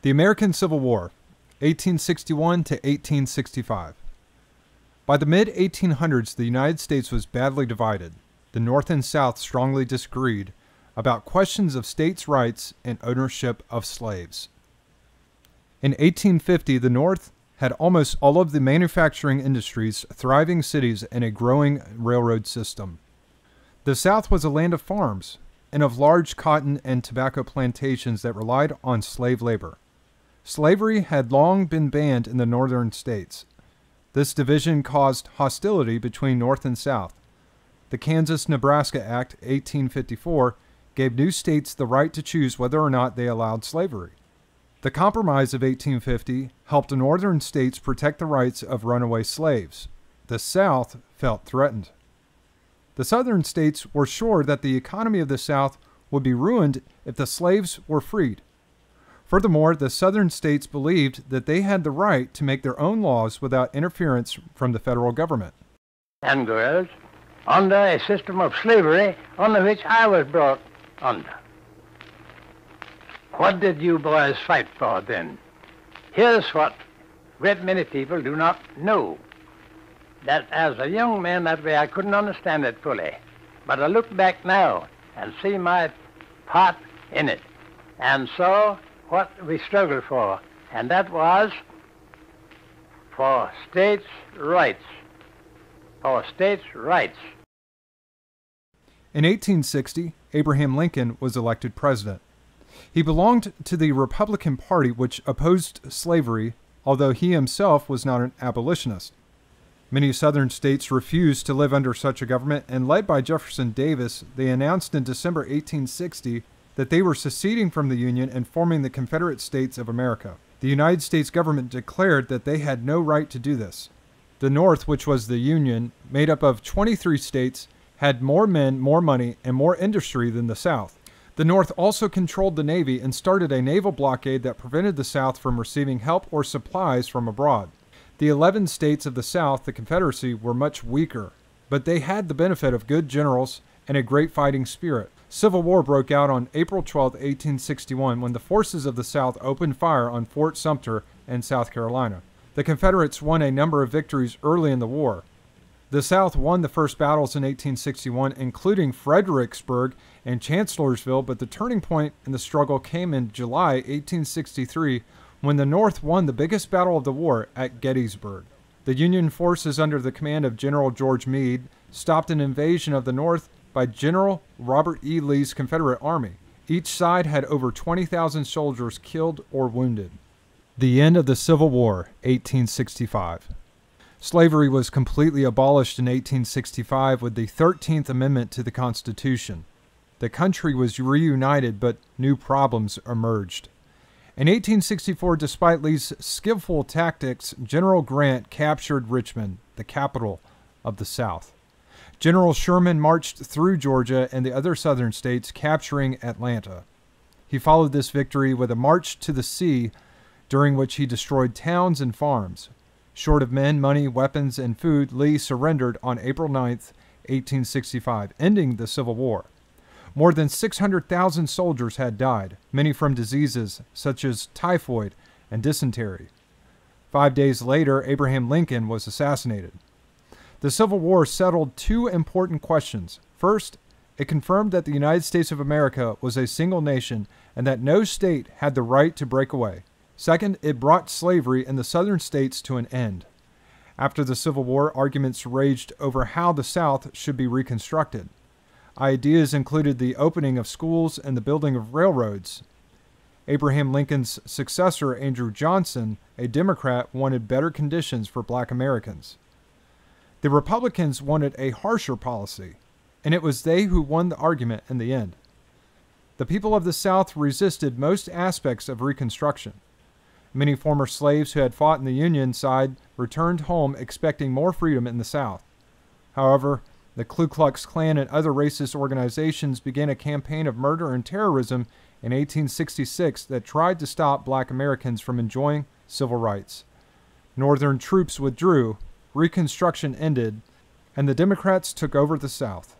The American Civil War, 1861 to 1865. By the mid-1800s, the United States was badly divided. The North and South strongly disagreed about questions of states' rights and ownership of slaves. In 1850, the North had almost all of the manufacturing industries, thriving cities, and a growing railroad system. The South was a land of farms and of large cotton and tobacco plantations that relied on slave labor. Slavery had long been banned in the northern states. This division caused hostility between North and South. The Kansas-Nebraska Act, 1854, gave new states the right to choose whether or not they allowed slavery. The Compromise of 1850 helped northern states protect the rights of runaway slaves. The South felt threatened. The southern states were sure that the economy of the South would be ruined if the slaves were freed. Furthermore, the southern states believed that they had the right to make their own laws without interference from the federal government. And girls, under a system of slavery under which I was brought under. What did you boys fight for then? Here's what great many people do not know. That as a young man that way I couldn't understand it fully. But I look back now and see my part in it and saw what we struggled for, and that was for states' rights. For states' rights. In 1860, Abraham Lincoln was elected president. He belonged to the Republican Party, which opposed slavery, although he himself was not an abolitionist. Many southern states refused to live under such a government, and led by Jefferson Davis, they announced in December 1860 that they were seceding from the Union and forming the Confederate States of America. The United States government declared that they had no right to do this. The North, which was the Union, made up of 23 states, had more men, more money, and more industry than the South. The North also controlled the Navy and started a naval blockade that prevented the South from receiving help or supplies from abroad. The 11 states of the South, the Confederacy, were much weaker, but they had the benefit of good generals and a great fighting spirit. Civil War broke out on April 12, 1861, when the forces of the South opened fire on Fort Sumter in South Carolina. The Confederates won a number of victories early in the war. The South won the first battles in 1861, including Fredericksburg and Chancellorsville, but the turning point in the struggle came in July 1863, when the North won the biggest battle of the war at Gettysburg. The Union forces under the command of General George Meade stopped an invasion of the North by General Robert E. Lee's Confederate Army. Each side had over 20,000 soldiers killed or wounded. The end of the Civil War, 1865. Slavery was completely abolished in 1865 with the 13th Amendment to the Constitution. The country was reunited, but new problems emerged. In 1864, despite Lee's skillful tactics, General Grant captured Richmond, the capital of the South. General Sherman marched through Georgia and the other southern states, capturing Atlanta. He followed this victory with a march to the sea, during which he destroyed towns and farms. Short of men, money, weapons, and food, Lee surrendered on April 9, 1865, ending the Civil War. More than 600,000 soldiers had died, many from diseases such as typhoid and dysentery. 5 days later, Abraham Lincoln was assassinated. The Civil War settled two important questions. First, it confirmed that the United States of America was a single nation and that no state had the right to break away. Second, it brought slavery in the southern states to an end. After the Civil War, arguments raged over how the South should be reconstructed. Ideas included the opening of schools and the building of railroads. Abraham Lincoln's successor, Andrew Johnson, a Democrat, wanted better conditions for black Americans. The Republicans wanted a harsher policy, and it was they who won the argument in the end. The people of the South resisted most aspects of Reconstruction. Many former slaves who had fought in the Union side returned home expecting more freedom in the South. However, the Ku Klux Klan and other racist organizations began a campaign of murder and terrorism in 1866 that tried to stop black Americans from enjoying civil rights. Northern troops withdrew, Reconstruction ended, and the Democrats took over the South.